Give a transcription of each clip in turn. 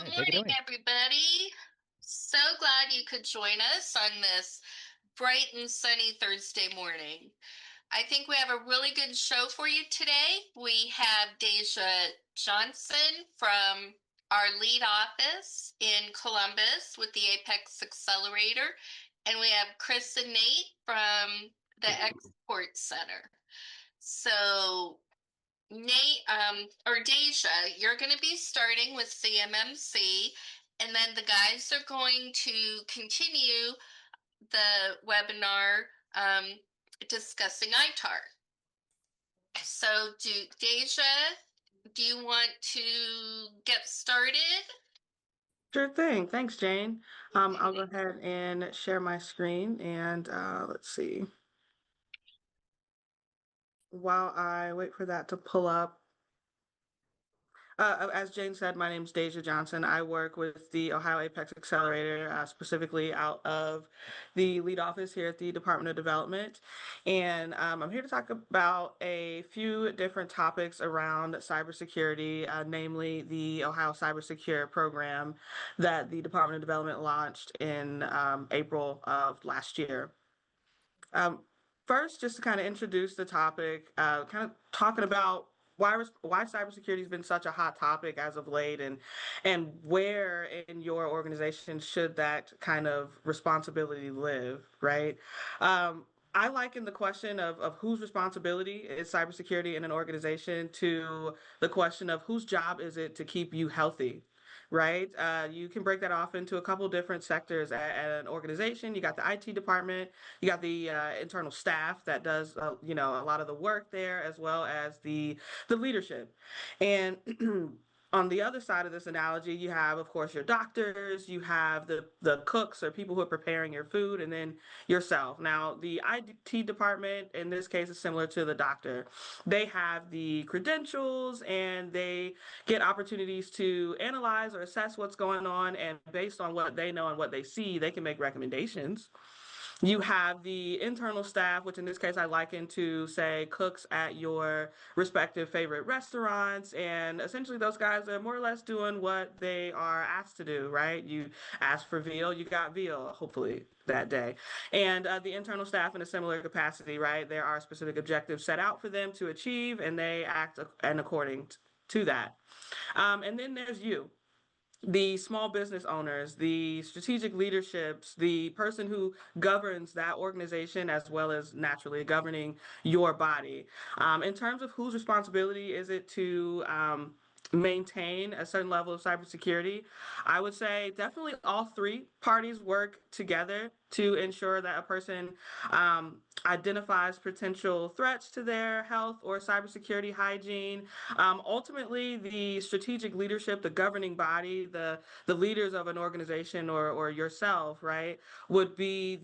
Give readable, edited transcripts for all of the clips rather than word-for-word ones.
All right, Good take it morning, away. everybody. So glad you could join us on this bright and sunny Thursday morning. I think we have a really good show for you today. We have Deja Johnson from our lead office in Columbus with the APEX Accelerator, and we have Chris and Nate from the Export Center. So Nate, or Deja, you're going to be starting with CMMC, and then the guys are going to continue the webinar discussing ITAR. So, Deja, do you want to get started? Sure thing. Thanks, Jane. I'll go ahead and share my screen and let's see. While I wait for that to pull up, as Jane said, my name is Deja Johnson. I work with the Ohio APEX Accelerator, specifically out of the lead office here at the Department of Development. And I'm here to talk about a few different topics around cybersecurity, namely the Ohio CyberSecure program that the Department of Development launched in April of last year. First, just to kind of introduce the topic, kind of talking about why cybersecurity has been such a hot topic as of late, and where in your organization should that kind of responsibility live, right? I liken the question of whose responsibility is cybersecurity in an organization to the question of whose job is it to keep you healthy, right? You can break that off into a couple different sectors at an organization. You got the IT department, you got the internal staff that does a lot of the work there, as well as the leadership. And on the other side of this analogy, you have, of course, your doctors, you have the cooks or people who are preparing your food, and then yourself. Now, the IT department in this case is similar to the doctor. They have the credentials and they get opportunities to analyze or assess what's going on, and based on what they know and what they see, they can make recommendations. You have the internal staff, which in this case I liken to, say, cooks at your respective favorite restaurants. And essentially, those guys are more or less doing what they are asked to do, right? You ask for veal, you got veal, hopefully, that day. And the internal staff, in a similar capacity, right? There are specific objectives set out for them to achieve, and they act and according to that. And then there's you, the small business owners, the strategic leaderships, the person who governs that organization, as well as naturally governing your body. In terms of whose responsibility is it to maintain a certain level of cybersecurity, I would say definitely all three parties work together to ensure that a person identifies potential threats to their health or cybersecurity hygiene. Ultimately, the strategic leadership, the governing body, the leaders of an organization or yourself, right, would be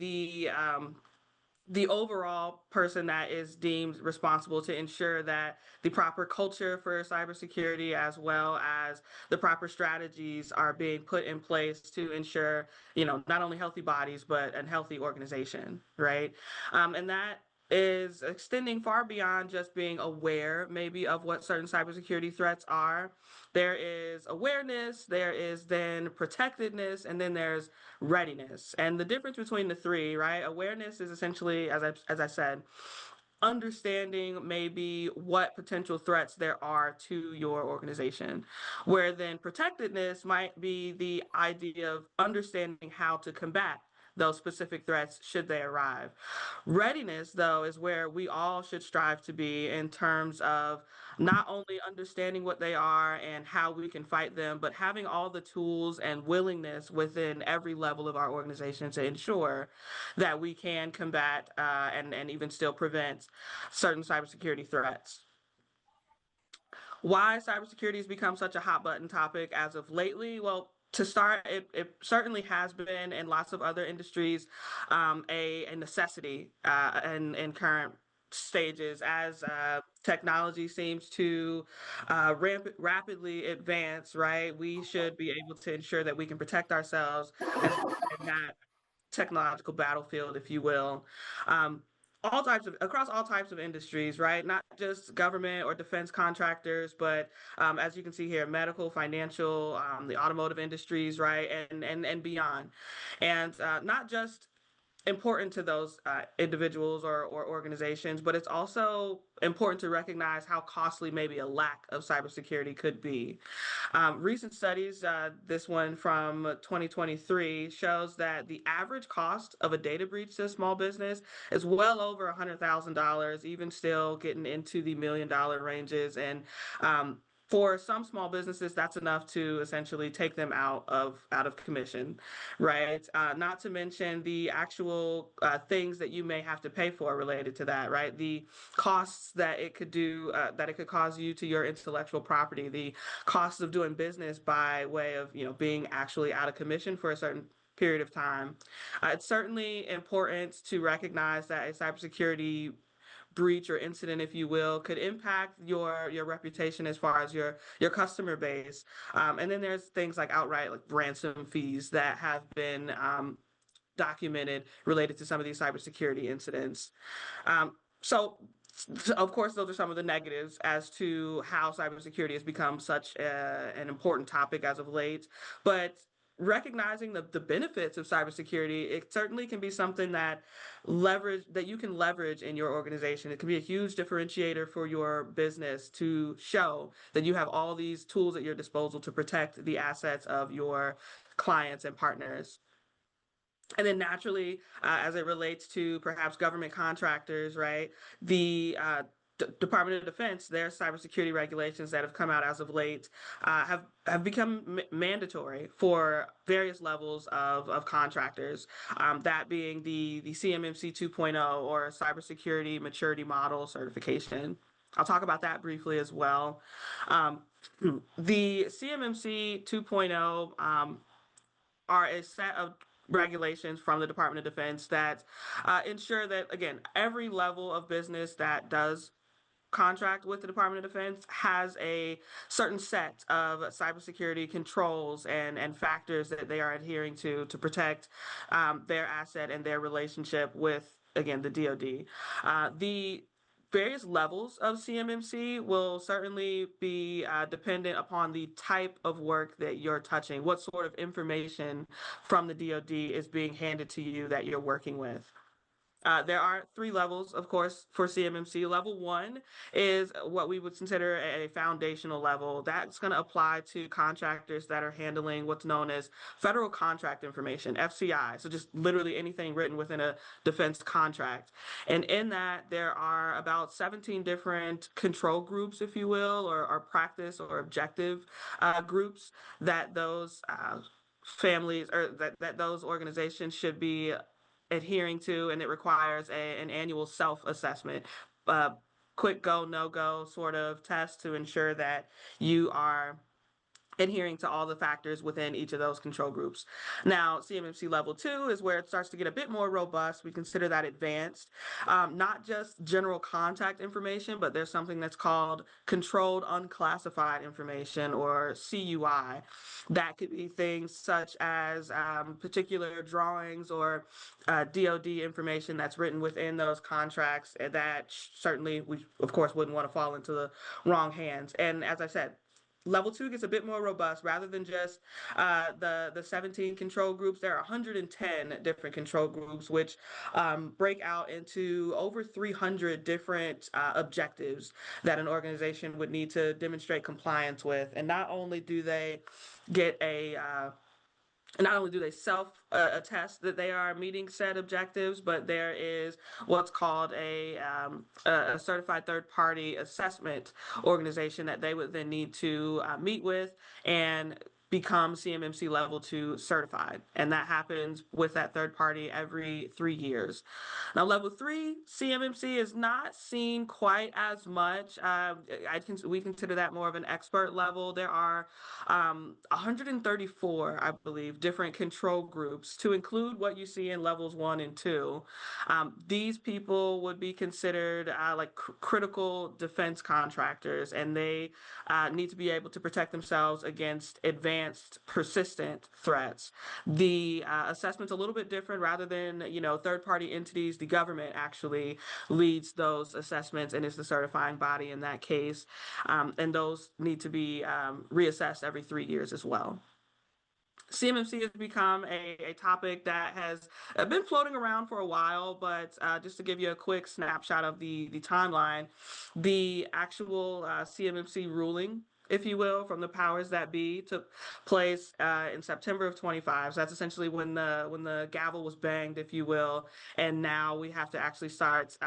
the overall person that is deemed responsible to ensure that the proper culture for cybersecurity, as well as the proper strategies, are being put in place to ensure, not only healthy bodies, but a healthy organization, right? And that is extending far beyond just being aware maybe of what certain cybersecurity threats are. There is awareness, there is then protectedness, and then there's readiness. And the difference between the three, right? Awareness is essentially, as I said, understanding maybe what potential threats there are to your organization, where then protectedness might be the idea of understanding how to combat those specific threats should they arrive. Readiness, though, is where we all should strive to be in terms of not only understanding what they are and how we can fight them, but having all the tools and willingness within every level of our organization to ensure that we can combat and even still prevent certain cybersecurity threats. Why cybersecurity has become such a hot button topic as of lately? Well, to start, it certainly has been in lots of other industries a necessity in current stages as technology seems to rapidly advance, right? We should be able to ensure that we can protect ourselves in that technological battlefield, if you will. Um, all types of across all types of industries, right? Not just government or defense contractors, but as you can see here, medical, financial, the automotive industries, right, and beyond, and not just important to those individuals or organizations, but it's also important to recognize how costly maybe a lack of cybersecurity could be. Recent studies, this one from 2023, shows that the average cost of a data breach to a small business is well over $100,000, even still getting into the $1 million ranges. And for some small businesses, that's enough to essentially take them out of commission, right? Not to mention the actual things that you may have to pay for related to that, right? The costs that it could do, that it could cause you to your intellectual property, the costs of doing business by way of being actually out of commission for a certain period of time. It's certainly important to recognize that a cybersecurity breach or incident, if you will, could impact your reputation as far as your customer base. And then there's things like outright like ransom fees that have been documented related to some of these cybersecurity incidents. So, of course, those are some of the negatives as to how cybersecurity has become such an important topic as of late. But recognizing the benefits of cybersecurity, it certainly can be something that you can leverage in your organization. It can be a huge differentiator for your business to show that you have all these tools at your disposal to protect the assets of your clients and partners. And then naturally, as it relates to perhaps government contractors, right? The Department of Defense, their cybersecurity regulations that have come out as of late have become mandatory for various levels of contractors. That being the CMMC 2.0 or Cybersecurity Maturity Model certification. I'll talk about that briefly as well. Um, the CMMC 2.0 are a set of regulations from the Department of Defense that ensure that, again, every level of business that does contract with the Department of Defense has a certain set of cybersecurity controls and factors that they are adhering to protect their asset and their relationship with, again, the DoD. The various levels of CMMC will certainly be dependent upon the type of work that you're touching, what sort of information from the DoD is being handed to you that you're working with. There are three levels, of course, for CMMC. Level one is what we would consider a foundational level. That's going to apply to contractors that are handling what's known as federal contract information, FCI. So just literally anything written within a defense contract. And in that, there are about 17 different control groups, if you will, or practice or objective groups that those families or that those organizations should be adhering to, and it requires an annual self-assessment, uh, quick go, no go sort of test to ensure that you are adhering to all the factors within each of those control groups. Now, CMMC level two is where it starts to get a bit more robust. We consider that advanced, not just general contact information, but there's something that's called controlled unclassified information, or CUI. That could be things such as particular drawings or DoD information that's written within those contracts that certainly we, of course, wouldn't want to fall into the wrong hands. And as I said, level two gets a bit more robust. Rather than just the 17 control groups, there are 110 different control groups, which break out into over 300 different objectives that an organization would need to demonstrate compliance with. And get a not only do they self attest that they are meeting said objectives, but there is what's called a certified third party assessment organization that they would then need to meet with and become CMMC level two certified. And that happens with that third party every 3 years. Now, level three CMMC is not seen quite as much. We consider that more of an expert level. There are 134, I believe, different control groups to include what you see in levels one and two. These people would be considered like critical defense contractors, and they need to be able to protect themselves against advanced advanced persistent threats. The assessment's a little bit different. Rather than, third-party entities, the government actually leads those assessments and is the certifying body in that case. And those need to be reassessed every 3 years as well. CMMC has become a topic that has been floating around for a while, but just to give you a quick snapshot of the timeline, the actual CMMC ruling, if you will, from the powers that be, took place in September of 25. So that's essentially when the gavel was banged, if you will, and now we have to actually start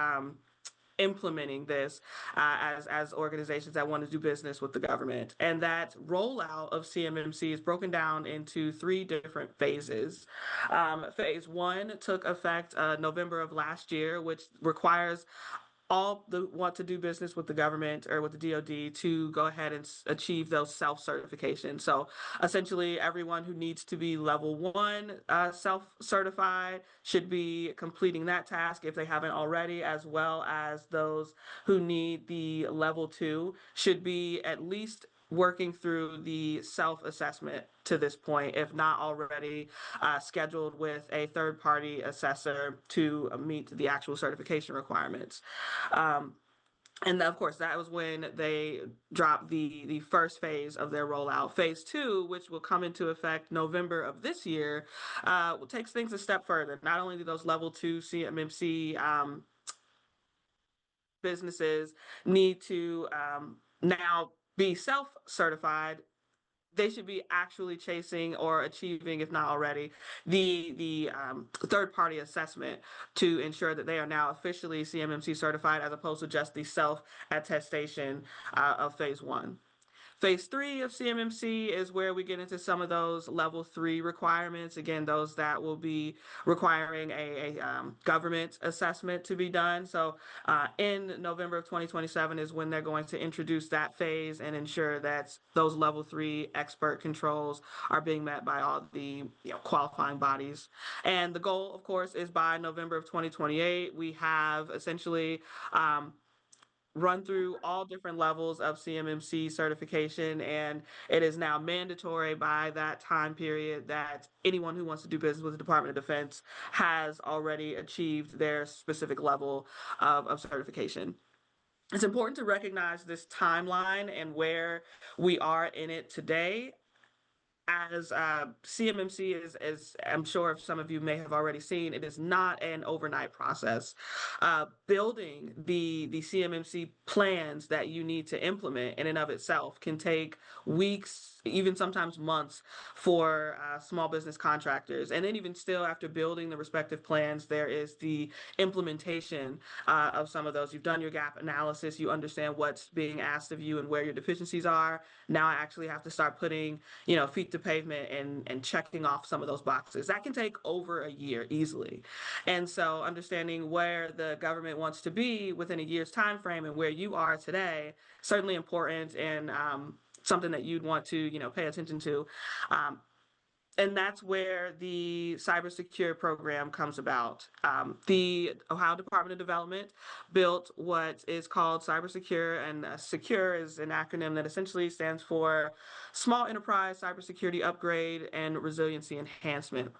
implementing this as organizations that want to do business with the government. And that rollout of CMMC is broken down into 3 different phases. Phase 1 took effect November of last year, which requires all the want to do business with the government or with the DoD to go ahead and achieve those self-certifications. So essentially, everyone who needs to be level 1 self-certified should be completing that task if they haven't already, as well as those who need the level 2 should be at least working through the self-assessment to this point, if not already scheduled with a third-party assessor to meet the actual certification requirements. And of course, that was when they dropped the first phase of their rollout. Phase 2, which will come into effect November of this year, takes things a step further. Not only do those level 2 CMMC businesses need to now be self-certified, they should be actually chasing or achieving, if not already, the third-party assessment to ensure that they are now officially CMMC certified, as opposed to just the self-attestation of phase 1. Phase 3 of CMMC is where we get into some of those level 3 requirements. Again, those that will be requiring a government assessment to be done. So in November of 2027 is when they're going to introduce that phase and ensure that those level 3 expert controls are being met by all the qualifying bodies. And the goal, of course, is by November of 2028, we have essentially run through all different levels of CMMC certification, and it is now mandatory by that time period that anyone who wants to do business with the Department of Defense has already achieved their specific level of certification. It's important to recognize this timeline and where we are in it today, as CMMC is, as I'm sure some of you may have already seen, it is not an overnight process. Building the CMMC plans that you need to implement in and of itself can take weeks, even sometimes months, for small business contractors. And then even still, after building the respective plans, there is the implementation of some of those. You've done your gap analysis, you understand what's being asked of you and where your deficiencies are. Now I actually have to start putting, feet to pavement and checking off some of those boxes. That can take over a year easily. And so understanding where the government wants to be within a year's time frame and where you are today, certainly important, and something that you'd want to, pay attention to. And that's where the CyberSecure program comes about. The Ohio Department of Development built what is called CyberSecure, and SECURE is an acronym that essentially stands for Small Enterprise Cybersecurity Upgrade and Resiliency Enhancement.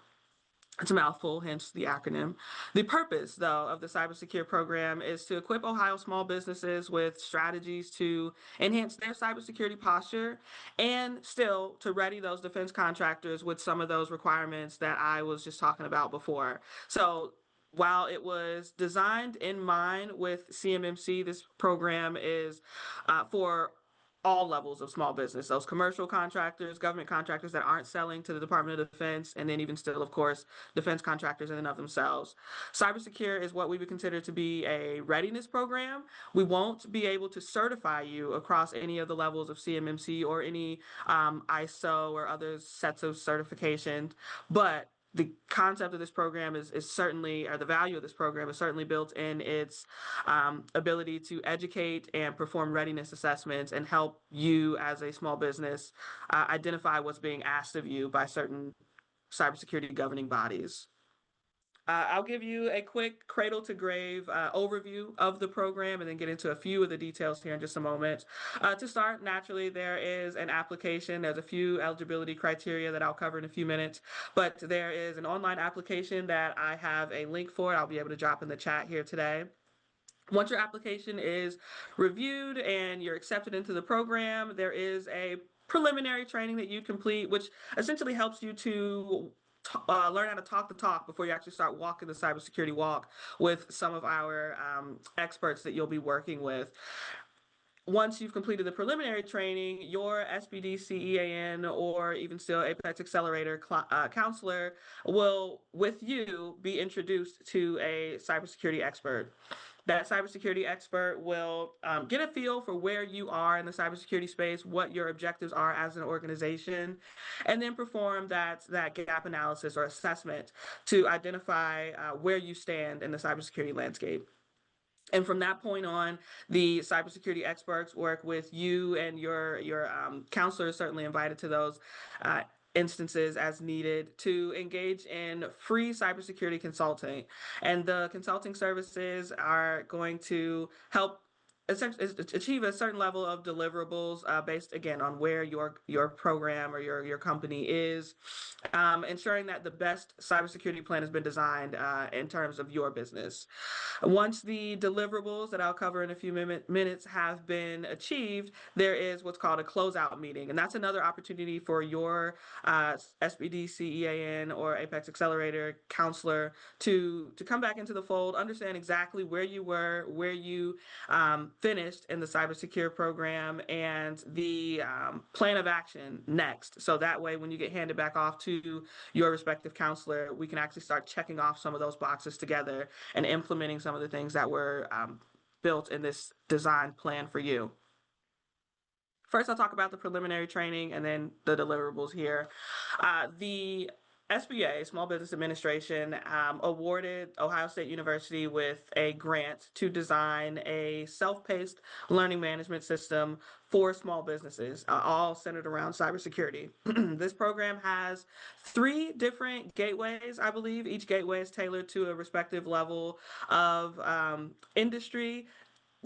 It's a mouthful, hence the acronym. The purpose, though, of the CyberSecure program is to equip Ohio small businesses with strategies to enhance their cybersecurity posture, and still to ready those defense contractors with some of those requirements that I was just talking about before. So while it was designed in mind with CMMC, this program is for all levels of small business, those commercial contractors, government contractors that aren't selling to the Department of Defense, and then even still, of course, defense contractors in and of themselves. CyberSecure is what we would consider to be a readiness program. We won't be able to certify you across any of the levels of CMMC or any ISO or other sets of certifications, but the concept of this program is certainly, or the value of this program is certainly built in its ability to educate and perform readiness assessments and help you as a small business identify what's being asked of you by certain cybersecurity governing bodies. I'll give you a quick cradle to grave overview of the program and then get into a few of the details here in just a moment. To start, naturally, there is an application. There's a few eligibility criteria that I'll cover in a few minutes, but there is an online application that I have a link for. I'll be able to drop in the chat here today. Once your application is reviewed and you're accepted into the program, there is a preliminary training that you complete, which essentially helps you to learn how to talk the talk before you actually start walking the cybersecurity walk with some of our experts that you'll be working with. Once you've completed the preliminary training, your SBD CEAN or even still APEX Accelerator counselor will, with you, be introduced to a cybersecurity expert. That cybersecurity expert will get a feel for where you are in the cybersecurity space, what your objectives are as an organization, and then perform that gap analysis or assessment to identify where you stand in the cybersecurity landscape. And from that point on, the cybersecurity experts work with you and your counselor is certainly invited to those instances as needed to engage in free cybersecurity consulting. And the consulting services are going to help achieve a certain level of deliverables based again on where your program or your company is, ensuring that the best cybersecurity plan has been designed in terms of your business. Once the deliverables that I'll cover in a few minutes have been achieved, there is what's called a closeout meeting. And that's another opportunity for your SBD, CEAN, or APEX Accelerator counselor to come back into the fold, understand exactly where you were, where you finished in the CyberSecure program, and the plan of action next. So that way, when you get handed back off to your respective counselor, we can actually start checking off some of those boxes together and implementing some of the things that were built in this design plan for you. First, I'll talk about the preliminary training and then the deliverables here. The SBA, Small Business Administration, awarded Ohio State University with a grant to design a self-paced learning management system for small businesses, all centered around cybersecurity. This program has 3 different gateways, I believe. Each gateway is tailored to a respective level of industry.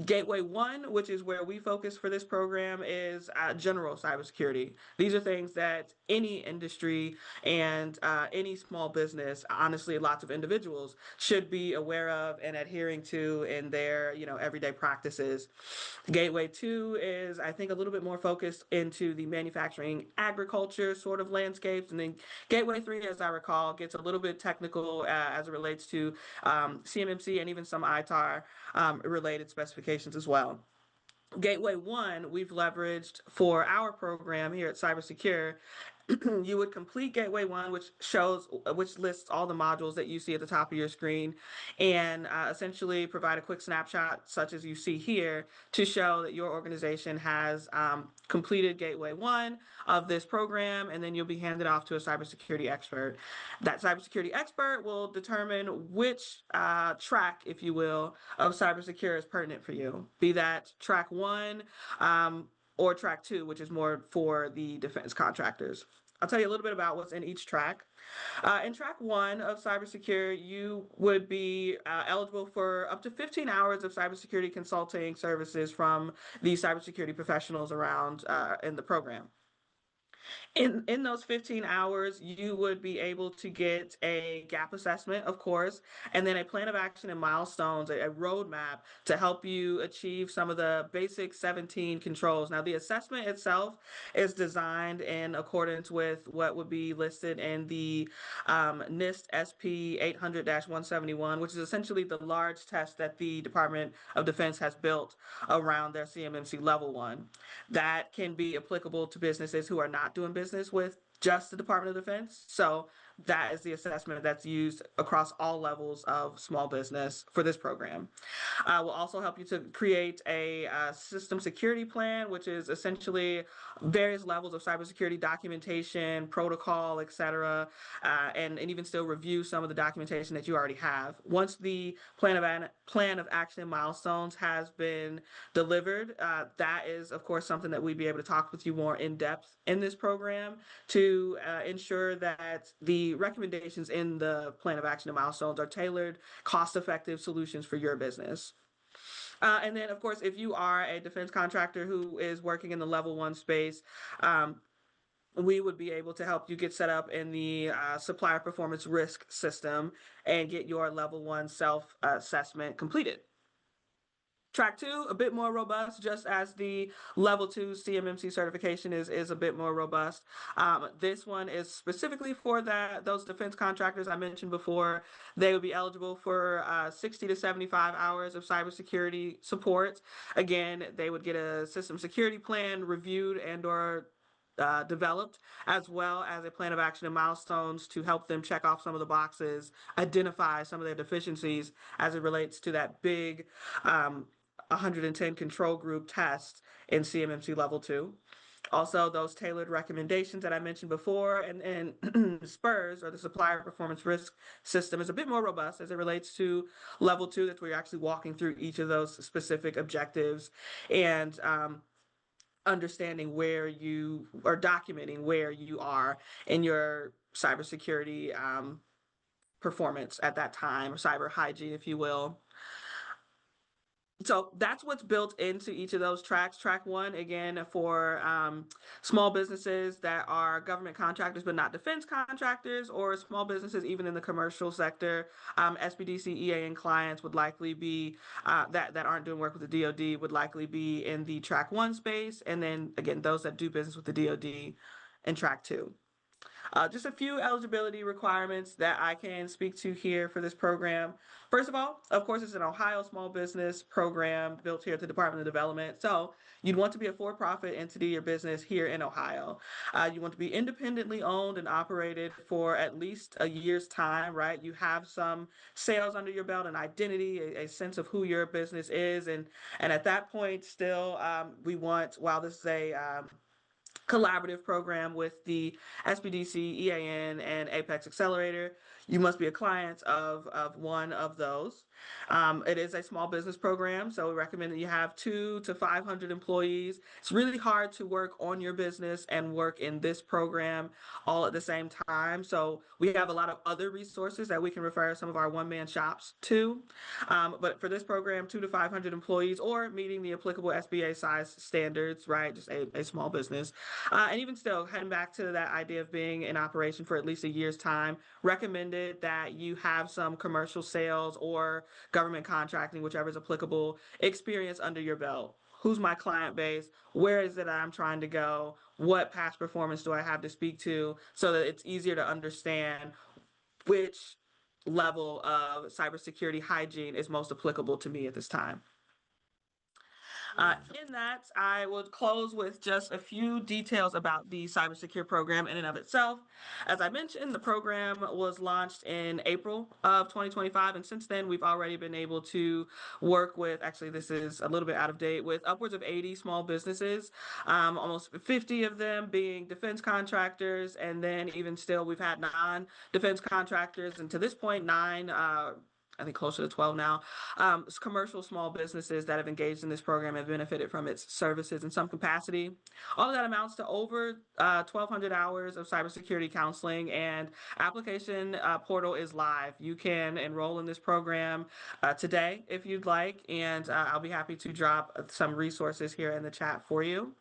Gateway 1, which is where we focus for this program, is general cybersecurity. These are things that any industry and any small business, honestly, lots of individuals should be aware of and adhering to in their everyday practices. Gateway 2 is, I think, a little bit more focused into the manufacturing agriculture sort of landscapes. And then Gateway 3, as I recall, gets a little bit technical as it relates to CMMC and even some ITAR related specifications as well. Gateway 1, we've leveraged for our program here at CyberSecure. You would complete Gateway 1, which lists all the modules that you see at the top of your screen, and essentially provide a quick snapshot, such as you see here, to show that your organization has completed Gateway 1 of this program, and then you'll be handed off to a cybersecurity expert. That cybersecurity expert will determine which track, if you will, of cybersecure is pertinent for you, be that track 1, or track 2, which is more for the defense contractors. I'll tell you a little bit about what's in each track. In track 1 of cybersecure, you would be eligible for up to 15 hours of cybersecurity consulting services from the cybersecurity professionals around in the program. In those 15 hours, you would be able to get a gap assessment, of course, and then a plan of action and milestones, a roadmap to help you achieve some of the basic 17 controls. Now, the assessment itself is designed in accordance with what would be listed in the NIST SP 800-171, which is essentially the large test that the Department of Defense has built around their CMMC level 1. That can be applicable to businesses who are not doing business with just the Department of Defense. So that is the assessment that's used across all levels of small business for this program. Will also help you to create a system security plan, which is essentially various levels of cybersecurity documentation, protocol, etc., and even still review some of the documentation that you already have. Once the plan of action milestones has been delivered, that is, of course, something that we'd be able to talk with you more in depth in this program to ensure that the the recommendations in the plan of action and milestones are tailored, cost-effective solutions for your business. And then, of course, if you are a defense contractor who is working in the level one space, we would be able to help you get set up in the supplier performance risk system and get your level one self assessment completed. Track two, a bit more robust, just as the level two CMMC certification is a bit more robust. This one is specifically for those defense contractors I mentioned before. They would be eligible for 60 to 75 hours of cybersecurity support. Again, they would get a system security plan reviewed and or developed, as well as a plan of action and milestones to help them check off some of the boxes, identify some of their deficiencies as it relates to that big 110 control group test in CMMC level two. Also, those tailored recommendations that I mentioned before, and SPURS, or the Supplier Performance Risk System, is a bit more robust as it relates to level two, that we're actually walking through each of those specific objectives and understanding where you are, documenting where you are in your cybersecurity performance at that time, or cyber hygiene, if you will. So that's what's built into each of those tracks. Track one, again, for small businesses that are government contractors but not defense contractors, or small businesses even in the commercial sector. SBDC EAN clients would likely be that aren't doing work with the DoD would likely be in the track one space, and then again those that do business with the DoD in track two. Just a few eligibility requirements that I can speak to here for this program. First of all, of course, it's an Ohio small business program built here at the Department of Development. So you'd want to be a for-profit entity or business here in Ohio. You want to be independently owned and operated for at least a year's time, right? You have some sales under your belt, an identity, a sense of who your business is. And at that point, still, we want, while this is a collaborative program with the SBDC, EAN, and APEX Accelerator, you must be a client of one of those. It is a small business program, so we recommend that you have 200 to 500 employees. It's really hard to work on your business and work in this program all at the same time. So we have a lot of other resources that we can refer some of our one-man shops to. But for this program, 200 to 500 employees, or meeting the applicable SBA size standards, right? Just a small business. And even still, heading back to that idea of being in operation for at least a year's time, recommended that you have some commercial sales or government contracting, whichever is applicable, experience under your belt. Who's my client base? Where is it I'm trying to go? What past performance do I have to speak to, so that it's easier to understand which level of cybersecurity hygiene is most applicable to me at this time. In that, I would close with just a few details about the CyberSecure program in and of itself. As I mentioned, the program was launched in April of 2025, and since then, we've already been able to work with, actually, this is a little bit out of date, with upwards of 80 small businesses, almost 50 of them being defense contractors, and then even still, we've had non-defense contractors, and to this point, nine I think closer to 12 now, commercial small businesses that have engaged in this program have benefited from its services in some capacity. All of that amounts to over 1,200 hours of cybersecurity counseling, and application portal is live. You can enroll in this program today if you'd like, and I'll be happy to drop some resources here in the chat for you.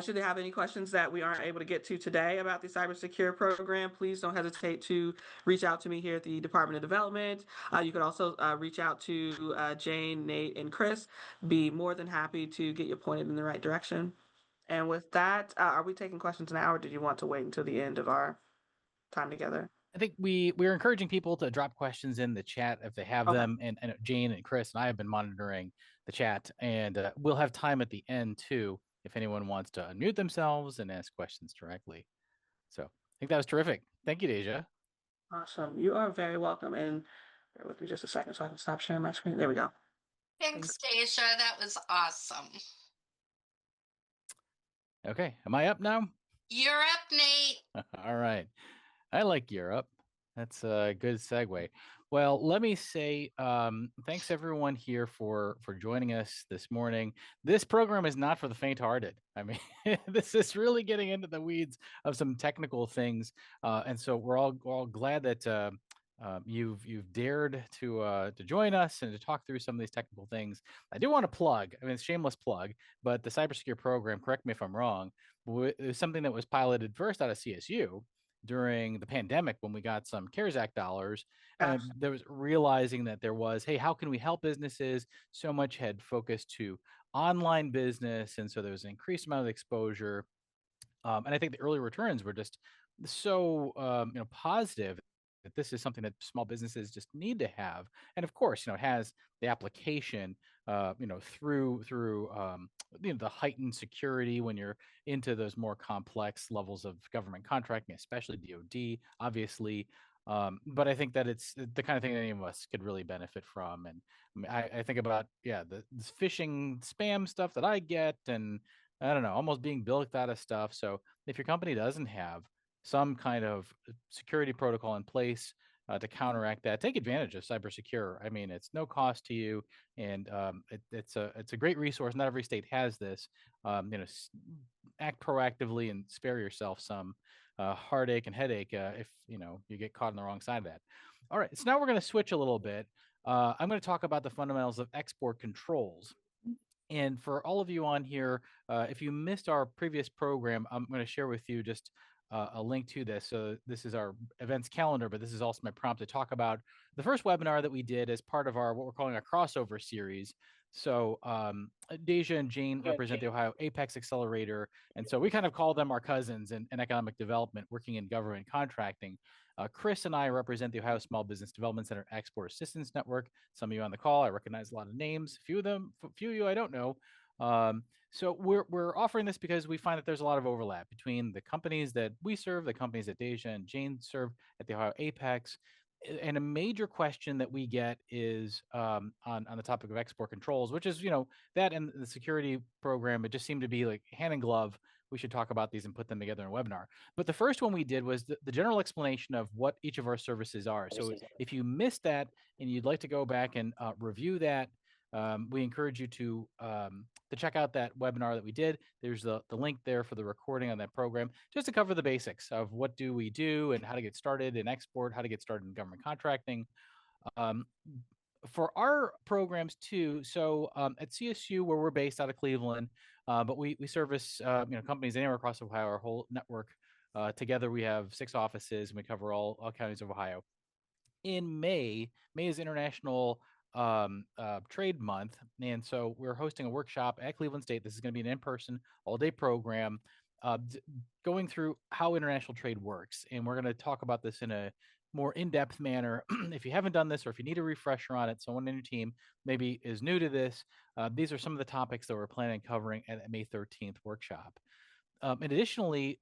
Should they have any questions that we aren't able to get to today about the CyberSecure program, please don't hesitate to reach out to me here at the Department of Development. You can also reach out to Jane, Nate, and Chris. Be more than happy to get you pointed in the right direction. And with that, are we taking questions now, or did you want to wait until the end of our time together? I think we're encouraging people to drop questions in the chat if they have them, and Jane and Chris and I have been monitoring the chat, and we'll have time at the end too if anyone wants to unmute themselves and ask questions directly. So I think that was terrific. Thank you, Deja. Awesome. You are very welcome. And bear with me just a second so I can stop sharing my screen. There we go. Thanks, Deja. That was awesome. Okay, am I up now? You're up, Nate. All right. I like Europe. That's a good segue. Well, let me say thanks everyone here for joining us this morning. This program is not for the faint-hearted. I mean, this is really getting into the weeds of some technical things, and so we're all glad that you've dared to join us and to talk through some of these technical things. I do want to plug. I mean, it's a shameless plug, but the CyberSecure program. Correct me if I'm wrong. It was something that was piloted first out of CSU during the pandemic when we got some CARES Act dollars, and there was realizing that there was, hey, how can we help businesses? So much had focused to online business, and so there was an increased amount of exposure, and I think the early returns were just so positive that this is something that small businesses just need to have. And of course, it has the application, through the heightened security when you're into those more complex levels of government contracting, especially DoD, obviously. But I think that it's the kind of thing that any of us could really benefit from. And I think about the this phishing spam stuff that I get, and I don't know, almost being built out of stuff. So if your company doesn't have some kind of security protocol in place to counteract that, take advantage of CyberSecure. I mean, it's no cost to you, and it's a great resource. Not every state has this. Act proactively and spare yourself some heartache and headache if you get caught on the wrong side of that. All right, so now we're going to switch a little bit. I'm going to talk about the fundamentals of export controls. And for all of you on here, if you missed our previous program, I'm going to share with you just a link to this. So this is our events calendar, but this is also my prompt to talk about the first webinar that we did as part of our what we're calling a crossover series. So Deja and Jane represent the Ohio APEX Accelerator, and so we kind of call them our cousins in economic development, working in government contracting. Chris and I represent the Ohio Small Business Development Center Export Assistance Network. Some of you on the call, I recognize a lot of names. A few of you I don't know. So we're offering this because we find that there's a lot of overlap between the companies that we serve, the companies that Deja and Jane serve at the Ohio Apex. And a major question that we get is on the topic of export controls, which is, that and the security program, it just seemed to be like hand in glove. We should talk about these and put them together in a webinar. But the first one we did was the general explanation of what each of our services are. So if you missed that and you'd like to go back and review that, we encourage you to check out that webinar that we did. There's the link there for the recording on that program, just to cover the basics of what do we do and how to get started in export, how to get started in government contracting. For our programs too, so at CSU, where we're based out of Cleveland, but we service companies anywhere across Ohio, our whole network. Together we have 6 offices and we cover all counties of Ohio. In May is International Trade Month, and so we're hosting a workshop at Cleveland State. This is going to be an in-person all-day program going through how international trade works, and we're going to talk about this in a more in-depth manner. If you haven't done this, or if you need a refresher on it, someone in your team maybe is new to this, these are some of the topics that we're planning on covering at May 13th workshop. And additionally,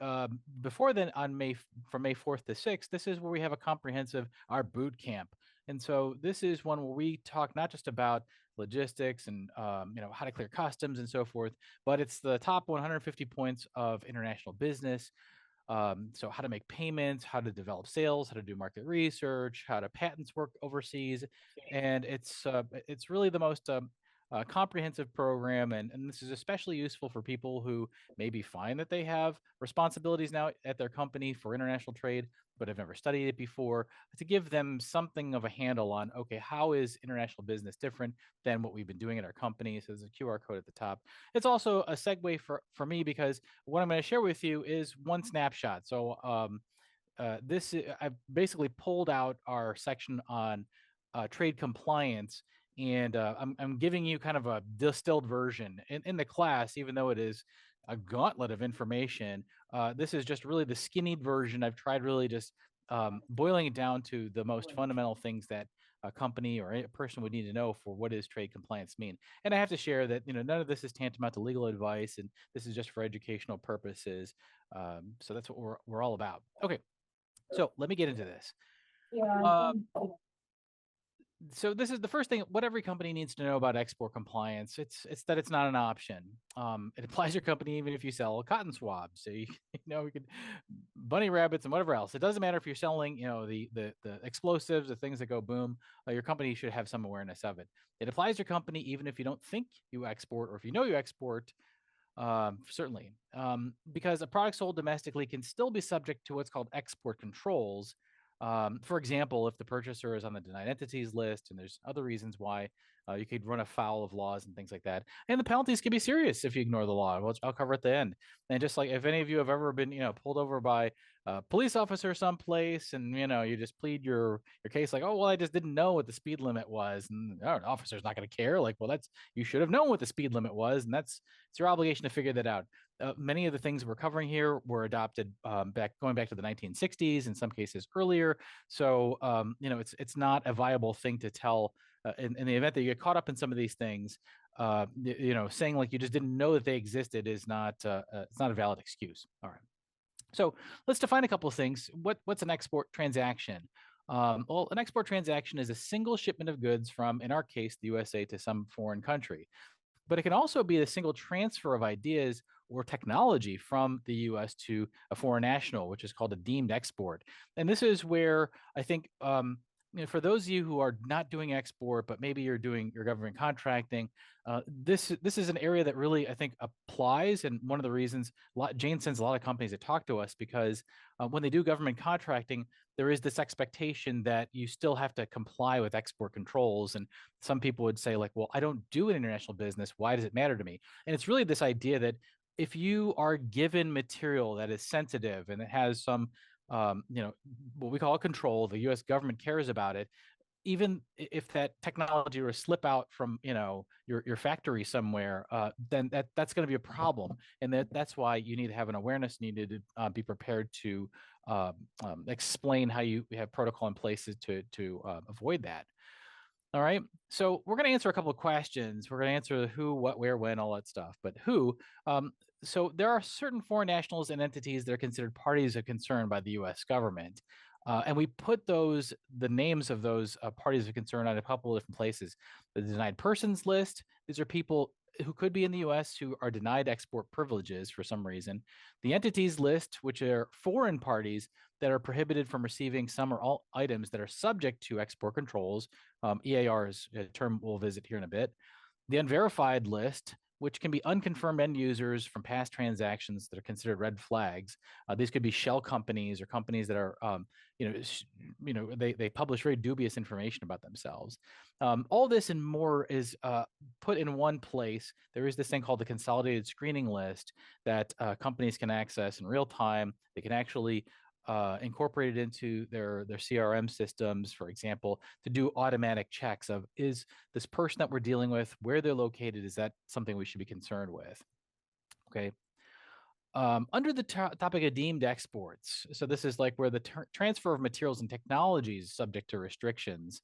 before then, from May 4th to 6th, this is where we have a comprehensive our boot camp. And so this is one where we talk not just about logistics and how to clear customs and so forth, but it's the top 150 points of international business. So how to make payments, how to develop sales, how to do market research, how to patents work overseas, and it's really the most comprehensive program, and this is especially useful for people who maybe find that they have responsibilities now at their company for international trade, but have never studied it before, to give them something of a handle on, okay, how is international business different than what we've been doing at our company? So there's a QR code at the top. It's also a segue for me, because what I'm going to share with you is one snapshot. So I've basically pulled out our section on trade compliance, and I'm giving you kind of a distilled version in the class, even though it is a gauntlet of information. This is just really the skinnied version. I've tried really just boiling it down to the most fundamental things that a company or a person would need to know for what does trade compliance mean. And I have to share that none of this is tantamount to legal advice, and this is just for educational purposes. So that's what we're all about. Okay, so let me get into this. So this is the first thing what every company needs to know about export compliance. It's that it's not an option. It applies to your company even if you sell cotton swabs. So you we could bunny rabbits and whatever else. It doesn't matter if you're selling the explosives, the things that go boom. Your company should have some awareness of it. It applies to your company even if you don't think you export or if you know you export. Certainly, because a product sold domestically can still be subject to what's called export controls. For example, if the purchaser is on the denied entities list, and there's other reasons why you could run afoul of laws and things like that, and the penalties can be serious if you ignore the law, which I'll cover at the end. And just like if any of you have ever been, pulled over by a police officer someplace, and you just plead your case like, oh well, I just didn't know what the speed limit was, and an officer's not going to care. Like, well, that's you should have known what the speed limit was, and it's your obligation to figure that out. Many of the things we're covering here were adopted going back to the 1960s, in some cases earlier. So it's not a viable thing to tell in the event that you get caught up in some of these things. Saying like you just didn't know that they existed is not it's not a valid excuse. All right. So let's define a couple of things. What's an export transaction? Well, an export transaction is a single shipment of goods from, in our case, the USA to some foreign country. But it can also be a single transfer of ideas or technology from the US to a foreign national, which is called a deemed export. And this is where I think, for those of you who are not doing export, but maybe you're doing your government contracting, this is an area that really I think applies. And one of the reasons Jane sends a lot of companies that talk to us because when they do government contracting, there is this expectation that you still have to comply with export controls. And some people would say like, well, I don't do an international business. Why does it matter to me? And it's really this idea that if you are given material that is sensitive and it has some, what we call a control, the U.S. government cares about it. Even if that technology were to slip out from your factory somewhere, then that's going to be a problem, and that's why you need to have an awareness, needed to be prepared to explain how you have protocol in places to avoid that. All right. So we're going to answer a couple of questions. We're going to answer who, what, where, when, all that stuff. But who? So there are certain foreign nationals and entities that are considered parties of concern by the U.S. government. And we put the names of those parties of concern on a couple of different places. The denied persons list, these are people who could be in the U.S. who are denied export privileges for some reason. The entities list, which are foreign parties that are prohibited from receiving some or all items that are subject to export controls. EAR is a term we'll visit here in a bit. The unverified list, which can be unconfirmed end users from past transactions that are considered red flags. These could be shell companies or companies that are, they publish very dubious information about themselves. All this and more is put in one place. There is this thing called the consolidated screening list that companies can access in real time. They can actually incorporated into their CRM systems, for example, to do automatic checks of, is this person that we're dealing with, where they're located, is that something we should be concerned with? Okay. Under the topic of deemed exports, so this is like where the transfer of materials and technologies is subject to restrictions.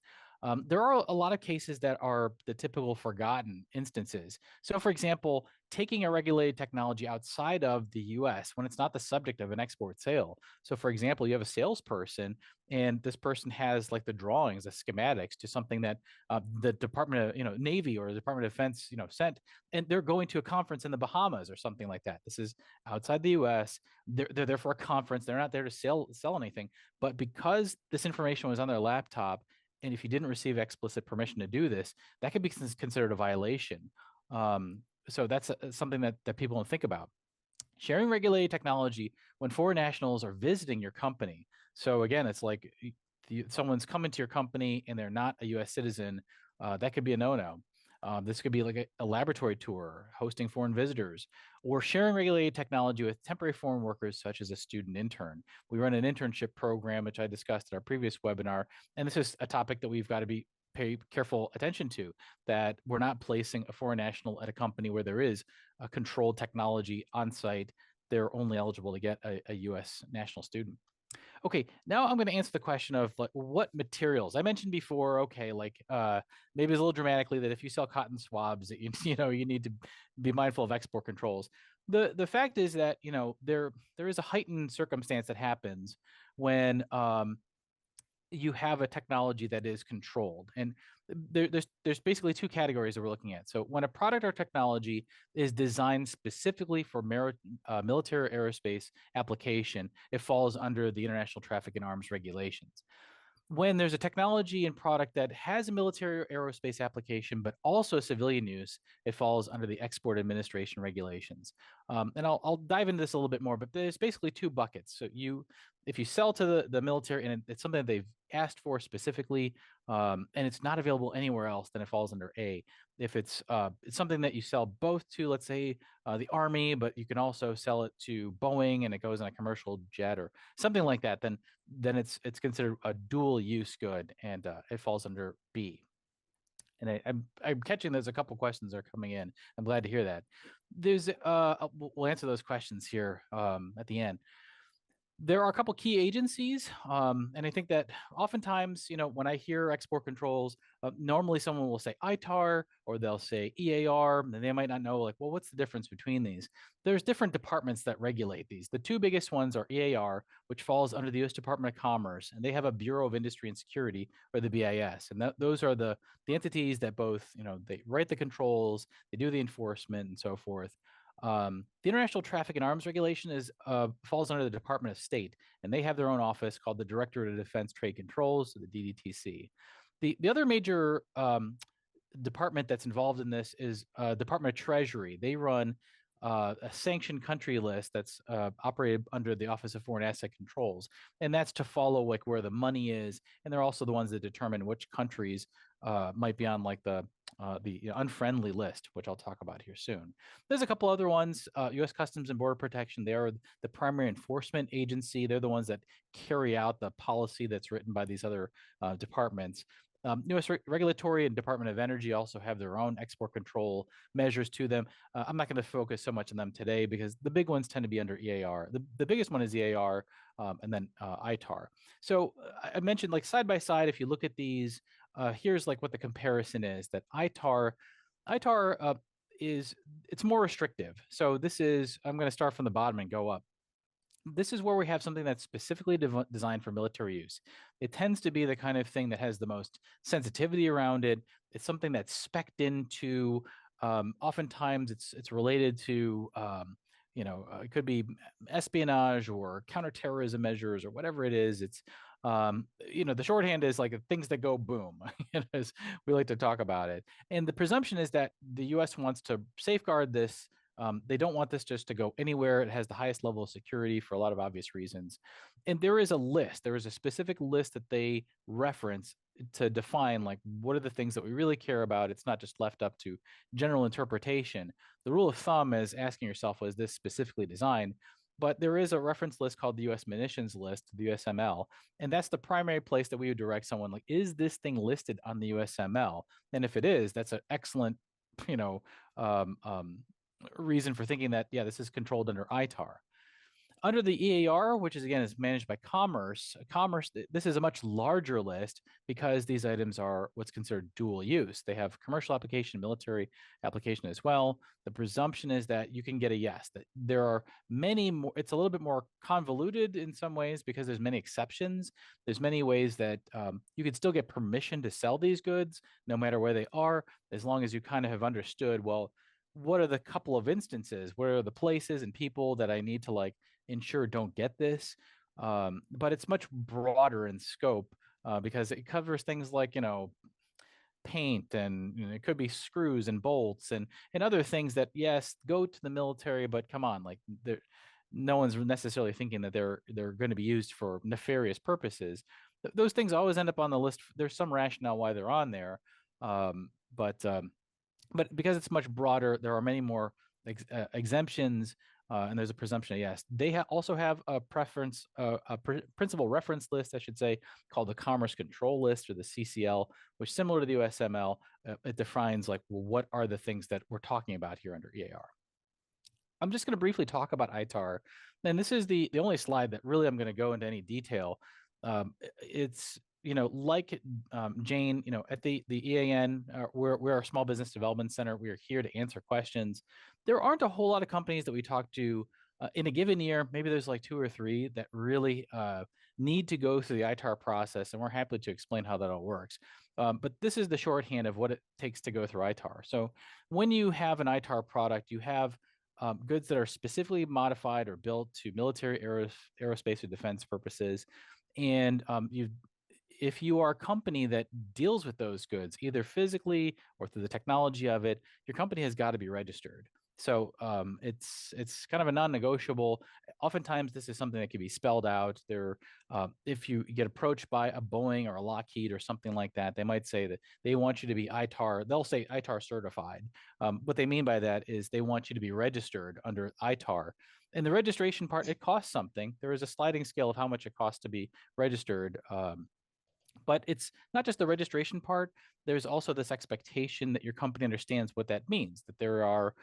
There are a lot of cases that are the typical forgotten instances. So, for example, taking a regulated technology outside of the US when it's not the subject of an export sale. So, for example, you have a salesperson and this person has like the drawings, the schematics to something that the Department of Navy or the Department of Defense sent, and they're going to a conference in the Bahamas or something like that. This is outside the US. They're there for a conference. They're not there to sell anything. But because this information was on their laptop, and if you didn't receive explicit permission to do this, that could be considered a violation. So that's something that people don't think about. Sharing regulated technology when foreign nationals are visiting your company. So again, it's like someone's coming to your company and they're not a U.S. citizen. That could be a no-no. This could be like a laboratory tour, hosting foreign visitors, or sharing regulated technology with temporary foreign workers, such as a student intern. We run an internship program, which I discussed in our previous webinar, and this is a topic that we've got to pay careful attention to, that we're not placing a foreign national at a company where there is a controlled technology on site. They're only eligible to get a U.S. national student. Okay, now I'm going to answer the question of like what materials. I mentioned before, okay, like maybe it's a little dramatically that if you sell cotton swabs, that you need to be mindful of export controls. The fact is that there is a heightened circumstance that happens when you have a technology that is controlled. And there's basically two categories that we're looking at. So when a product or technology is designed specifically for military aerospace application, it falls under the International Traffic in Arms regulations. When there's a technology and product that has a military or aerospace application, but also civilian use, it falls under the Export Administration regulations. And I'll dive into this a little bit more, but there's basically two buckets. So if you sell to the military and it's something that they've asked for specifically, and it's not available anywhere else, then it falls under A. If it's something that you sell both to, let's say, the Army, but you can also sell it to Boeing and it goes on a commercial jet or something like that, then it's considered a dual use good, and it falls under B. And I'm catching there's a couple questions that are coming in. I'm glad to hear that. There's we'll answer those questions here at the end. There are a couple key agencies, and I think that oftentimes, when I hear export controls, normally someone will say ITAR or they'll say EAR, and they might not know, like, well, what's the difference between these? There's different departments that regulate these. The two biggest ones are EAR, which falls under the U.S. Department of Commerce, and they have a Bureau of Industry and Security, or the BIS, and those are the entities that both, they write the controls, they do the enforcement, and so forth. The International Traffic in Arms Regulation falls under the Department of State, and they have their own office called the Directorate of Defense Trade Controls, the DDTC. The other major department that's involved in this is Department of Treasury. They run a sanctioned country list that's operated under the Office of Foreign Asset Controls, and that's to follow like where the money is, and they're also the ones that determine which countries might be on like the unfriendly list, which I'll talk about here soon. There's a couple other ones. U.S. Customs and Border Protection, they are the primary enforcement agency. They're the ones that carry out the policy that's written by these other departments. U.S. Regulatory and Department of Energy also have their own export control measures to them. I'm not going to focus so much on them today because the big ones tend to be under EAR. The biggest one is EAR, and then ITAR. So I mentioned, like, side by side, if you look at these, here's like what the comparison is. That ITAR it's more restrictive. So this is, I'm going to start from the bottom and go up. This is where we have something that's specifically designed for military use. It tends to be the kind of thing that has the most sensitivity around it. It's something that's specced into. Oftentimes, it's related to it could be espionage or counterterrorism measures or whatever it is. It's the shorthand is like things that go boom, as we like to talk about it. And the presumption is that the U.S. wants to safeguard this. They don't want this just to go anywhere. It has the highest level of security for a lot of obvious reasons. And there is a list. There is a specific list that they reference to define, like, what are the things that we really care about. It's not just left up to general interpretation. The rule of thumb is asking yourself, was this specifically designed? But there is a reference list called the U.S. Munitions List, the USML, and that's the primary place that we would direct someone, like, is this thing listed on the USML? And if it is, that's an excellent, reason for thinking that, yeah, this is controlled under ITAR. Under the EAR, which is again is managed by Commerce, this is a much larger list because these items are what's considered dual use. They have commercial application, military application as well. The presumption is that you can get a yes. That there are many more. It's a little bit more convoluted in some ways because there's many exceptions. There's many ways that you can still get permission to sell these goods, no matter where they are, as long as you kind of have understood, well, what are the couple of instances? What are the places and people that I need to like ensure don't get this? But it's much broader in scope because it covers things like, paint, and it could be screws and bolts and other things that, yes, go to the military, but come on, like, no one's necessarily thinking that they're going to be used for nefarious purposes. Those things always end up on the list. There's some rationale why they're on there, but because it's much broader, there are many more exemptions, and there's a presumption of yes. They also have a principal reference list, I should say, called the Commerce Control List, or the CCL, which, similar to the USML, it defines, like, well, what are the things that we're talking about here under EAR. I'm just going to briefly talk about ITAR, and this is the only slide that really I'm going to go into any detail. It's like Jane, at the EAN, we're a small business development center. We are here to answer questions. There aren't a whole lot of companies that we talk to in a given year. Maybe there's like 2 or 3 that really need to go through the ITAR process, and we're happy to explain how that all works. But this is the shorthand of what it takes to go through ITAR. So when you have an ITAR product, you have goods that are specifically modified or built to military, aerospace, or defense purposes. And if you are a company that deals with those goods, either physically or through the technology of it, your company has got to be registered. So it's kind of a non-negotiable. Oftentimes, this is something that can be spelled out. If you get approached by a Boeing or a Lockheed or something like that, they might say that they want you to be ITAR. They'll say ITAR certified. What they mean by that is they want you to be registered under ITAR. And the registration part, it costs something. There is a sliding scale of how much it costs to be registered. But it's not just the registration part. There's also this expectation that your company understands what that means. That there are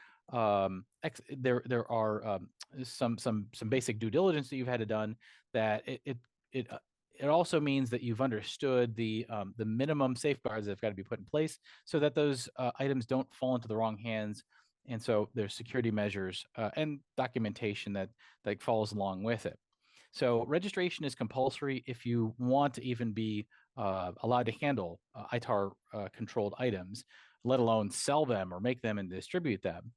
some basic due diligence that you've had to done. That it also means that you've understood the minimum safeguards that have got to be put in place so that those items don't fall into the wrong hands. And so there's security measures and documentation that follows along with it. So registration is compulsory if you want to even be allowed to handle ITAR controlled items, let alone sell them or make them and distribute them.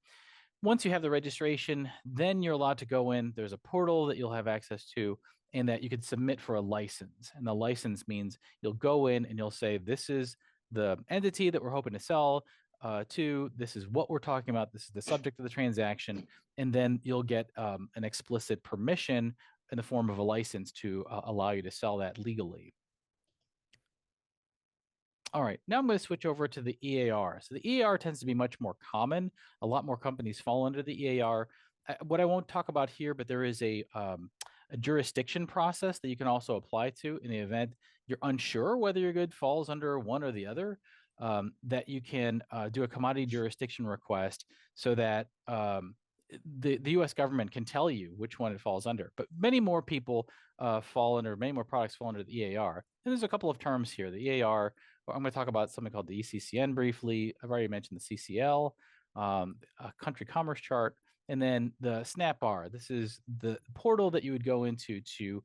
Once you have the registration, then you're allowed to go in. There's a portal that you'll have access to and that you could submit for a license. And the license means you'll go in and you'll say, this is the entity that we're hoping to sell to, this is what we're talking about, this is the subject of the transaction, and then you'll get an explicit permission in the form of a license to allow you to sell that legally. All right, now I'm going to switch over to the EAR. So the EAR tends to be much more common. A lot more companies fall under the EAR. What I won't talk about here, but there is a jurisdiction process that you can also apply to in the event you're unsure whether your good falls under one or the other, that you can do a commodity jurisdiction request so that the U.S. government can tell you which one it falls under. But many more people many more products fall under the EAR. And there's a couple of terms here. The EAR, I'm going to talk about something called the ECCN briefly. I've already mentioned the CCL, a country commerce chart, and then the SNAP-R. This is the portal that you would go into to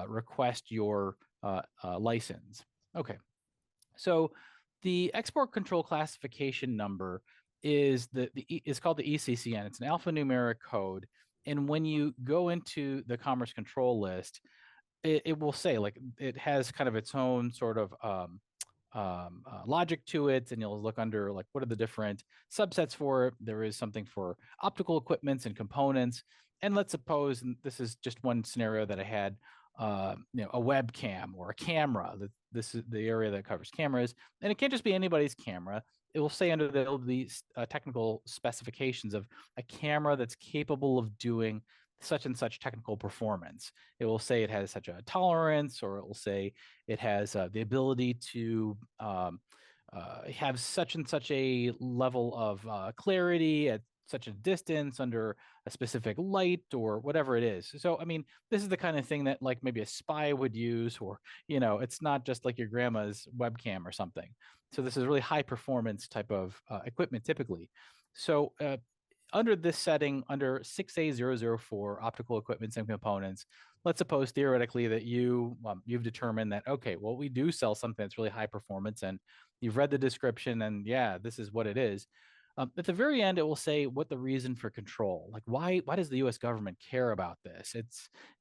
request your license. So the export control classification number is called the ECCN. It's an alphanumeric code. And when you go into the commerce control list, it will say, like, it has kind of its own sort of logic to it, and you'll look under, like, what are the different subsets for it. There is something for optical equipments and components. And let's suppose, and this is just one scenario that I had, a webcam or a camera. This is the area that covers cameras, and it can't just be anybody's camera. It will say under the technical specifications of a camera that's capable of doing such and such technical performance. It will say it has such a tolerance, or it will say it has the ability to have such and such a level of clarity at such a distance under a specific light or whatever it is. So, I mean, this is the kind of thing that, like, maybe a spy would use, or, it's not just like your grandma's webcam or something. So this is really high performance type of equipment typically. So under this setting, under 6A004, optical equipments and components, let's suppose theoretically that you've determined that, okay, well, we do sell something that's really high performance, and you've read the description, and yeah, this is what it is. At the very end, it will say what the reason for control, like why does the U.S. government care about this?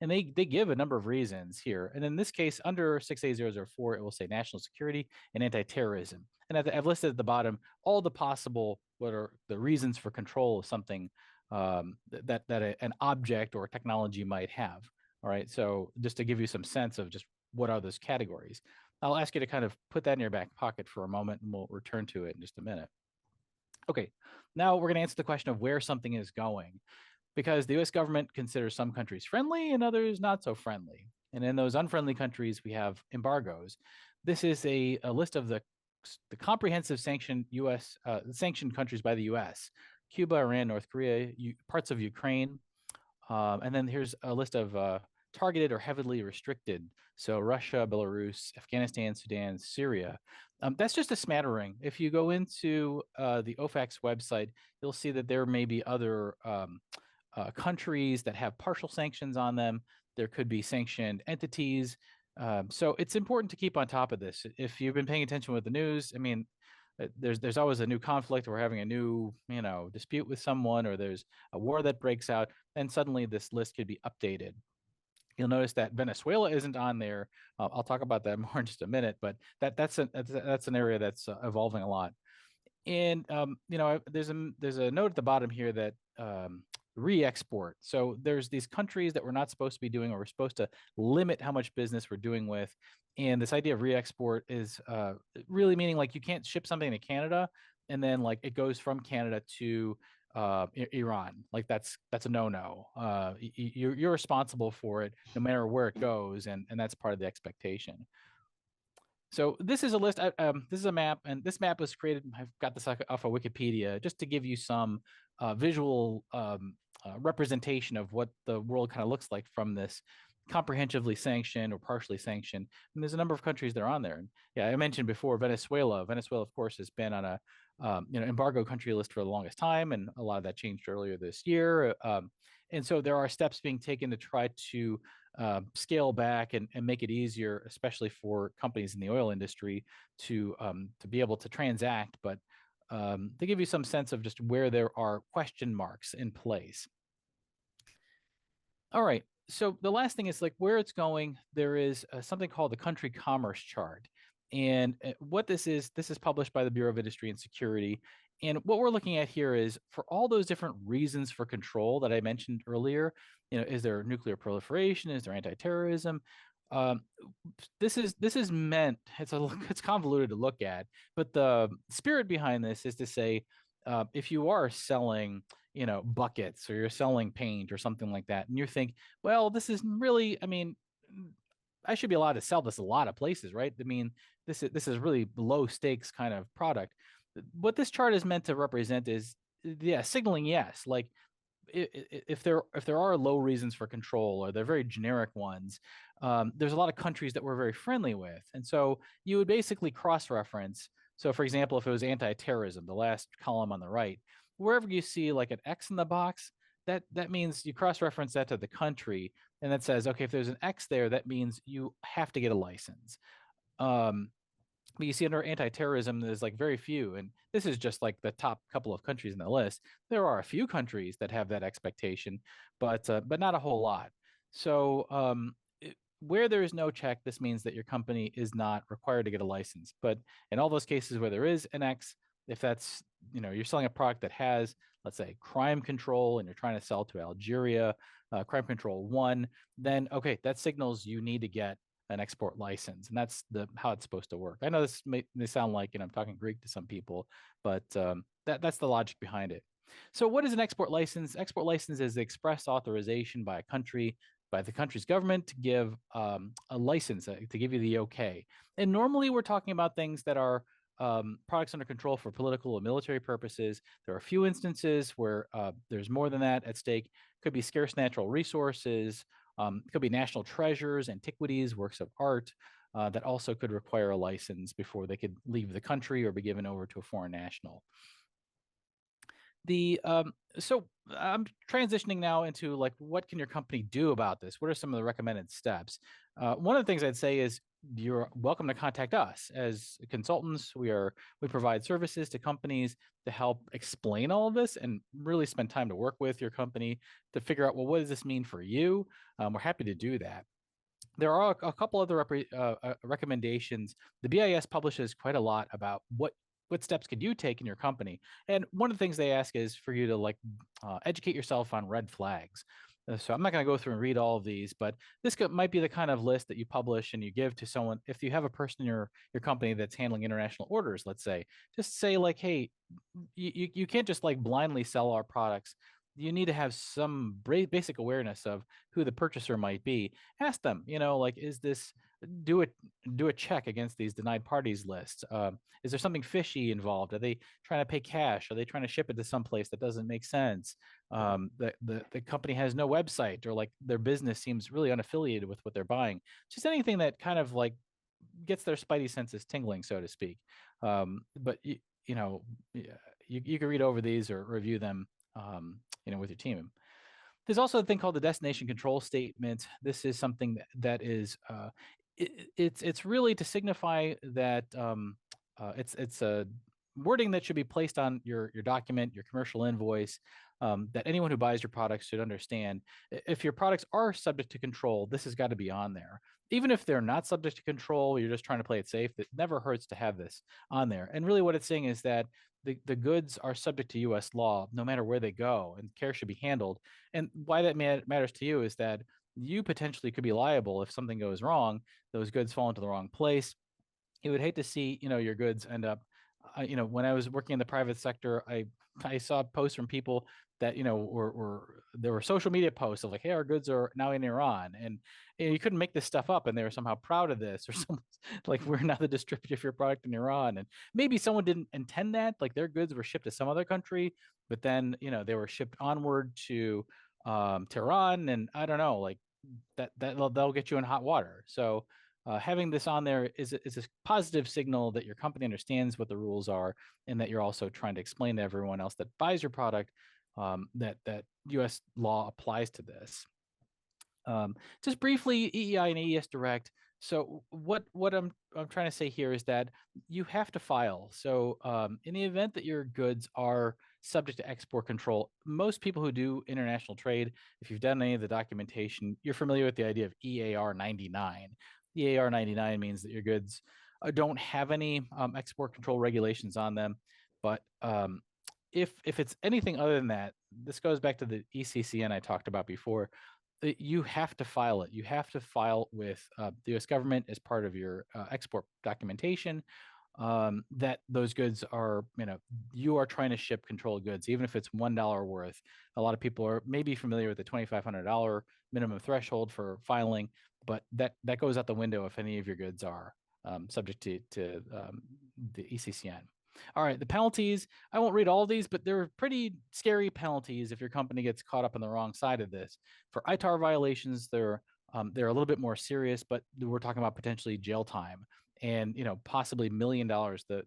And they give a number of reasons here. And in this case, under 6A004, it will say national security and anti-terrorism. And I've listed at the bottom all the possible, what are the reasons for control of something that an object or technology might have. All right, so just to give you some sense of just what are those categories, I'll ask you to kind of put that in your back pocket for a moment, and we'll return to it in just a minute. Okay, now we're going to answer the question of where something is going, because the U.S. government considers some countries friendly and others not so friendly. And in those unfriendly countries, we have embargoes. This is a list of the comprehensive sanctioned sanctioned countries by the U.S.: Cuba, Iran, North Korea, parts of Ukraine, and then here's a list of targeted or heavily restricted. So Russia, Belarus, Afghanistan, Sudan, Syria. That's just a smattering. If you go into the OFAC's website, you'll see that there may be other countries that have partial sanctions on them. There could be sanctioned entities. So it's important to keep on top of this. If you've been paying attention with the news, I mean, there's always a new conflict. We're having a new, dispute with someone, or there's a war that breaks out, and suddenly this list could be updated. You'll notice that Venezuela isn't on there. I'll talk about that more in just a minute, but that's an area that's evolving a lot. And there's a note at the bottom here that re-export. So there's these countries that we're not supposed to be doing, or we're supposed to limit how much business we're doing with. And this idea of re-export is really meaning like you can't ship something to Canada and then like it goes from Canada to Iran. Like that's a no-no. You're responsible for it no matter where it goes, and that's part of the expectation. So this is a list. This is a map, and this map was created. I've got this off of Wikipedia just to give you some visual representation of what the world kind of looks like from this comprehensively sanctioned or partially sanctioned. And there's a number of countries that are on there. And yeah, I mentioned before Venezuela. Venezuela, of course, has been on a embargo country list for the longest time, and a lot of that changed earlier this year. And so there are steps being taken to try to scale back and make it easier, especially for companies in the oil industry to be able to transact, but to give you some sense of just where there are question marks in place. All right. So the last thing is like where it's going. There is something called the country commerce chart. And what this is published by the Bureau of Industry and Security. And what we're looking at here is for all those different reasons for control that I mentioned earlier, is there nuclear proliferation? Is there anti-terrorism? This is meant, it's convoluted to look at, but the spirit behind this is to say, if you are selling buckets, or you're selling paint or something like that, and you think, well, this is really, I mean, I should be allowed to sell this a lot of places, right? I mean, this is really low stakes kind of product. What this chart is meant to represent is, signaling yes, like if there are low reasons for control, or they're very generic ones, there's a lot of countries that we're very friendly with, and so you would basically cross-reference. So, for example, if it was anti-terrorism, the last column on the right, wherever you see like an X in the box, that means you cross-reference that to the country, and that says, okay, if there's an X there, that means you have to get a license. But you see under anti-terrorism, there's like very few, and this is just like the top couple of countries in the list. There are a few countries that have that expectation, but not a whole lot. So where there is no check, this means that your company is not required to get a license. But in all those cases where there is an X, if that's, you're selling a product that has, let's say, crime control, and you're trying to sell to Algeria, crime control 1, then okay, that signals you need to get an export license, and that's how it's supposed to work. I know this may sound like I'm talking Greek to some people, but that's the logic behind it. So what is an export license? Export license is the express authorization by the country's government to give a license, to give you the okay. And normally we're talking about things that are products under control for political or military purposes. There are a few instances where there's more than that at stake. Could be scarce natural resources. It could be national treasures, antiquities, works of art that also could require a license before they could leave the country or be given over to a foreign national. So I'm transitioning now into like, what can your company do about this? What are some of the recommended steps? One of the things I'd say is you're welcome to contact us as consultants. We provide services to companies to help explain all of this and really spend time to work with your company to figure out, well, what does this mean for you? We're happy to do that. There are a couple other recommendations. The BIS publishes quite a lot about what steps could you take in your company. And one of the things they ask is for you to educate yourself on red flags. So I'm not going to go through and read all of these, but this might be the kind of list that you publish and you give to someone. If you have a person in your company that's handling international orders, let's say, just say like, hey, you can't just like blindly sell our products. You need to have some basic awareness of who the purchaser might be. Ask them, like, is this, do a check against these denied parties lists. Is there something fishy involved? Are they trying to pay cash? Are they trying to ship it to someplace that doesn't make sense? The company has no website, or like their business seems really unaffiliated with what they're buying. Just anything that kind of like gets their spidey senses tingling, so to speak. But you can read over these or review them, with your team. There's also a thing called the destination control statement. This is something that is it's really to signify that it's a wording that should be placed on your document, your commercial invoice, that anyone who buys your products should understand. If your products are subject to control, this has got to be on there. Even if they're not subject to control, you're just trying to play it safe, it never hurts to have this on there. And really what it's saying is that the goods are subject to U.S. law, no matter where they go, and care should be handled. And why that matters to you is that you potentially could be liable if something goes wrong, those goods fall into the wrong place. You would hate to see, your goods end up, when I was working in the private sector, I saw posts from people that, there were social media posts of like, hey, our goods are now in Iran. And you couldn't make this stuff up. And they were somehow proud of this, or some like, we're now the distributor for your product in Iran. And maybe someone didn't intend that, like their goods were shipped to some other country, but then, they were shipped onward to Tehran. And I don't know, like they'll get you in hot water. So having this on there is a positive signal that your company understands what the rules are, and that you're also trying to explain to everyone else that buys your product that U.S. law applies to this. Just briefly, EEI and AES Direct. So what I'm trying to say here is that you have to file. So in the event that your goods are subject to export control, most people who do international trade, if you've done any of the documentation, you're familiar with the idea of EAR 99. EAR 99 means that your goods don't have any export control regulations on them. But if it's anything other than that, this goes back to the ECCN I talked about before. You have to file it. You have to file with the U.S. government as part of your export documentation that those goods are, you are trying to ship controlled goods, even if it's $1 worth. A lot of people are maybe familiar with the $2,500 minimum threshold for filing, but that goes out the window if any of your goods are subject to the ECCN. All right, the penalties. I won't read all of these, but they're pretty scary penalties if your company gets caught up on the wrong side of this. For ITAR violations, they're a little bit more serious, but we're talking about potentially jail time and possibly $1 million.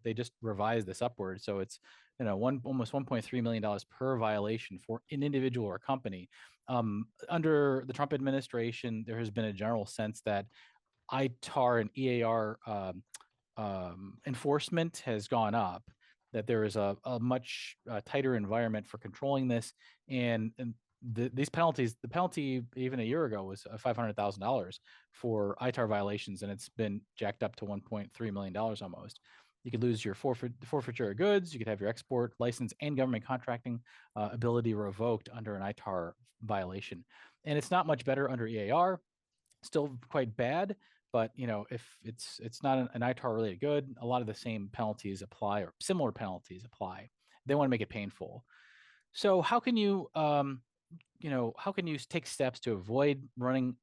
They just revised this upward, so it's almost $1.3 million per violation for an individual or company. Under the Trump administration, there has been a general sense that ITAR and EAR enforcement has gone up, that there is a much tighter environment for controlling this. And these penalties, the penalty even a year ago was $500,000 for ITAR violations, and it's been jacked up to $1.3 million almost. You could lose your forfeiture of goods. You could have your export license and government contracting ability revoked under an ITAR violation. And it's not much better under EAR. Still quite bad, but if it's not an ITAR related good, a lot of the same penalties apply, or similar penalties apply. They want to make it painful. So how can you take steps to avoid running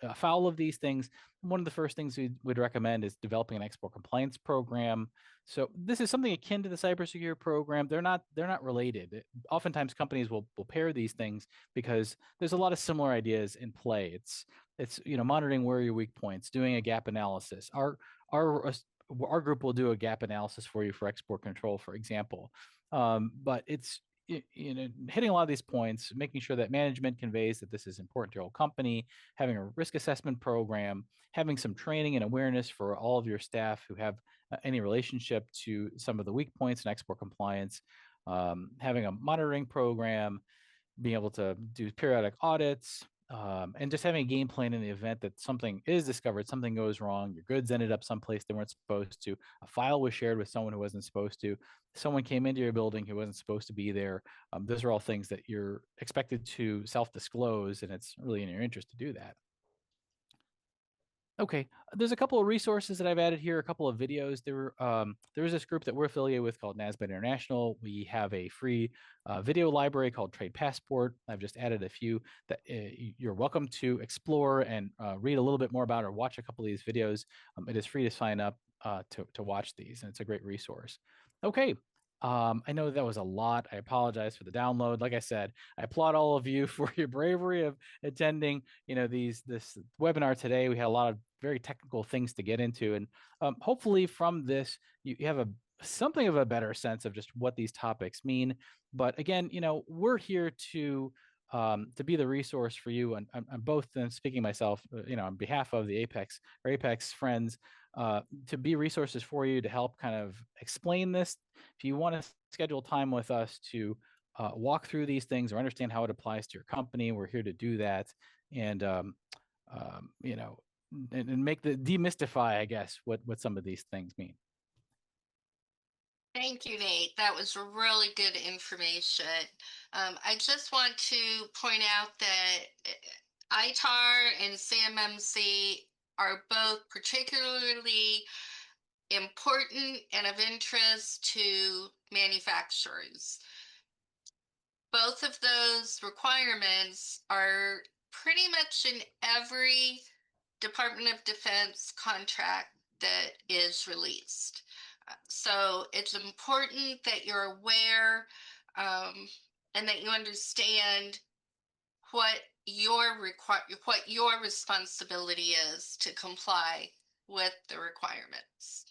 afoul of these things? One of the first things we would recommend is developing an export compliance program. So this is something akin to the CyberSecure program. They're not related. Oftentimes companies will pair these things because there's a lot of similar ideas in play. It's monitoring where are your weak points, doing a gap analysis. Our group will do a gap analysis for you for export control, for example. But it's hitting a lot of these points, making sure that management conveys that this is important to your whole company, having a risk assessment program, having some training and awareness for all of your staff who have any relationship to some of the weak points in export compliance, having a monitoring program, being able to do periodic audits, and just having a game plan in the event that something is discovered, something goes wrong, your goods ended up someplace they weren't supposed to, a file was shared with someone who wasn't supposed to, someone came into your building who wasn't supposed to be there. Those are all things that you're expected to self-disclose, and it's really in your interest to do that. Okay, there's a couple of resources that I've added here, a couple of videos. There is this group that we're affiliated with called NASBET International. We have a free video library called Trade Passport. I've just added a few that you're welcome to explore and read a little bit more about, or watch a couple of these videos. It is free to sign up to watch these, and it's a great resource. Okay. I know that was a lot. I apologize for the download. Like I said, I applaud all of you for your bravery of attending, this webinar today. We had a lot of very technical things to get into, and hopefully from this, you have something of a better sense of just what these topics mean. But again, we're here to to be the resource for you. And I'm both speaking myself, on behalf of the Apex or Apex friends, to be resources for you to help kind of explain this. If you want to schedule time with us to walk through these things or understand how it applies to your company, we're here to do that. And and make the demystify, I guess, what some of these things mean. Thank you, Nate. That was really good information. I just want to point out that ITAR and CMMC are both particularly important and of interest to manufacturers. Both of those requirements are pretty much in every Department of Defense contract that is released. So it's important that you're aware and that you understand what your responsibility is to comply with the requirements.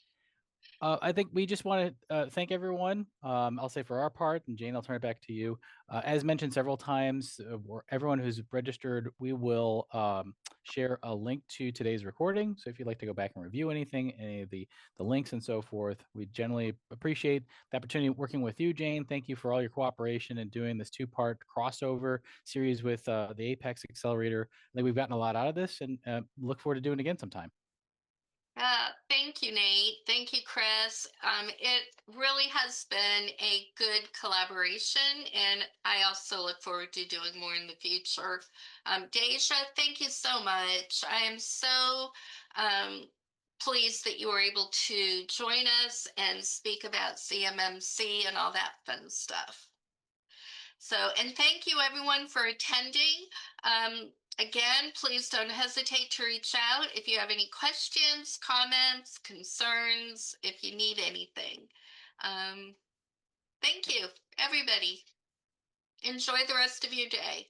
I think we just want to thank everyone. I'll say for our part, and Jane, I'll turn it back to you. As mentioned several times, everyone who's registered, we will share a link to today's recording. So if you'd like to go back and review anything, any of the links and so forth, we generally appreciate the opportunity working with you, Jane. Thank you for all your cooperation and doing this two-part crossover series with the APEX Accelerator. I think we've gotten a lot out of this, and look forward to doing it again sometime. Thank you, Nate. Thank you, Chris. It really has been a good collaboration, and I also look forward to doing more in the future. Deja, thank you so much. I am so pleased that you were able to join us and speak about CMMC and all that fun stuff. So, and thank you everyone for attending. Again, please don't hesitate to reach out if you have any questions, comments, concerns, if you need anything. Thank you, everybody. Enjoy the rest of your day.